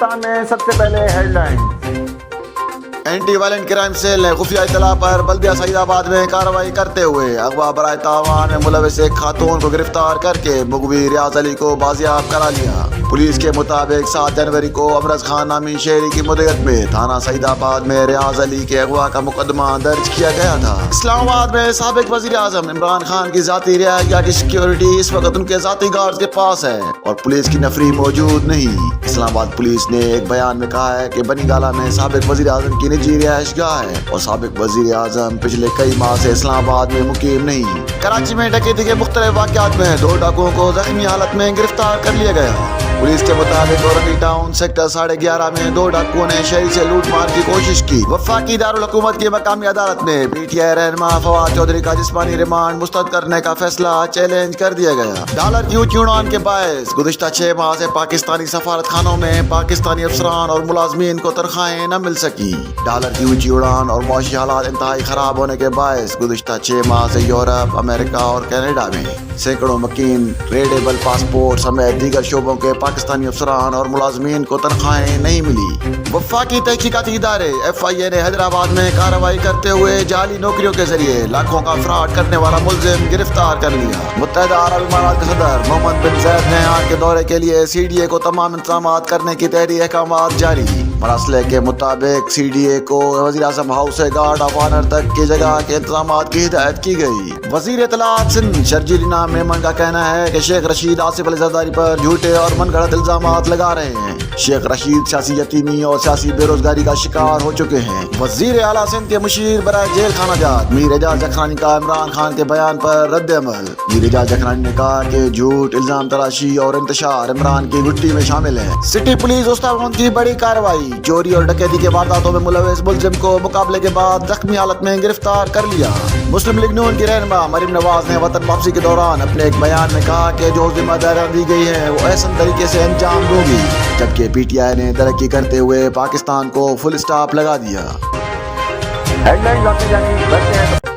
پاکستان میں سب سے پہلے headline. Anti violent crime cell نے خفیہ اطلاع پر بلدیہ سعید آباد میں کارروائی کرتے ہوئے اغوا برائے تاوان میں ملوث ایک خاتون کو گرفتار کر کے مغوی ریاض علی کو بازیاب کرا لیا۔ پولیس کے مطابق 7 جنوری کو امرز خان نامی شہری کی مدیریت میں تھانہ سعید آباد میں ریاض علی کے اغوا کا مقدمہ درج کیا گیا تھا۔ اسلام آباد میں سابق وزیر اعظم عمران خان کی ذاتی رہائش گاہ کی سیکیورٹی اس وقت ان کے ذاتی گارڈز کے پاس ہے اور پولیس کی نفری موجود نہیں۔ اسلام آباد پولیس نے ایک بیان میں کہا ہے کہ بنی گالہ میں سابق وزیر اعظم کی نجی رہائش گاہ ہے اور سابق وزیر اعظم پچھلے کئی ماہ سے اسلام آباد میں مقیم نہیں۔ کراچی میں ڈکیتی کے مختلف واقعات میں 2 ڈاکوؤں کو زخمی حالت میں گرفتار کر لیا گیا۔ پولیس کے مطابق اورنگی ٹاؤن سیکٹر 11:30 میں 2 ڈاکوؤں نے شہری سے لوٹ مار کی کوشش کی۔ وفاقی دارالحکومت کی مقامی عدالت میں پی ٹی آئی رہنما فواد چودھری کا جسمانی ریمانڈ مسترد کرنے کا فیصلہ چیلنج کر دیا گیا۔ ڈالر کی اونچی اڑان کے باعث گزشتہ 6 ماہ سے پاکستانی سفارت خانوں میں پاکستانی افسران اور ملازمین کو تنخواہیں نہ مل سکی۔ ڈالر کی اونچی اڑان اور معاشی حالات انتہائی خراب ہونے کے باعث گزشتہ 6 ماہ سے یورپ، امریکہ اور کینیڈا میں سینکڑوں مکین ریڈیبل پاسپورٹ سمیت دیگر شعبوں کے پاکستانی افسران اور ملازمین کو تنخواہیں نہیں ملی۔ وفاقی تحقیقاتی ادارے ایف آئی اے نے حیدرآباد میں کارروائی کرتے ہوئے جعلی نوکریوں کے ذریعے لاکھوں کا فراڈ کرنے والا ملزم گرفتار کر لیا۔ متحدہ عرب امارات کے صدر محمد بن زید نے یہاں کے دورے کے لیے سی ڈی اے کو تمام انتظامات کرنے کی تحریری احکامات جاری۔ مراسلے کے مطابق سی ڈی اے کو وزیر اعظم ہاؤس سے گارڈ آف آنر تک کی جگہ کے انتظامات کی ہدایت کی گئی۔ وزیر اطلاعات سندھ شرجیل انعام میمن کا کہنا ہے کہ شیخ رشید آصف علی زرداری پر جھوٹے اور من گھڑت الزامات لگا رہے ہیں۔ شیخ رشید سیاسی یتیمی اور سیاسی بے روزگاری کا شکار ہو چکے ہیں۔ وزیر اعلیٰ سندھ کے مشیر برائے جیل خانہ جات میر اعجاز جکھرانی کا عمران خان کے بیان پر رد عمل۔ میر اعجاز جکھرانی نے کہا کہ جھوٹ، الزام تراشی اور انتشار عمران کی گھٹی میں شامل ہے۔ سٹی پولیس وسطی بھون کی بڑی کارروائی، چوری اور ڈکیتی کے وارداتوں میں ملوث ملزم کو مقابلے کے بعد زخمی حالت میں گرفتار کر لیا۔ مسلم لیگ نون کی رہنما مریم نواز نے وطن واپسی کے دوران اپنے ایک بیان میں کہا کہ جو ذمہ داریاں دی گئی ہیں وہ احسن طریقے سے انجام دوں گی، جبکہ پی ٹی آئی نے ترقی کرتے ہوئے پاکستان کو فل اسٹاپ لگا دیا۔ ہیڈ لائن جاتے جانے بڑھتے ہیں۔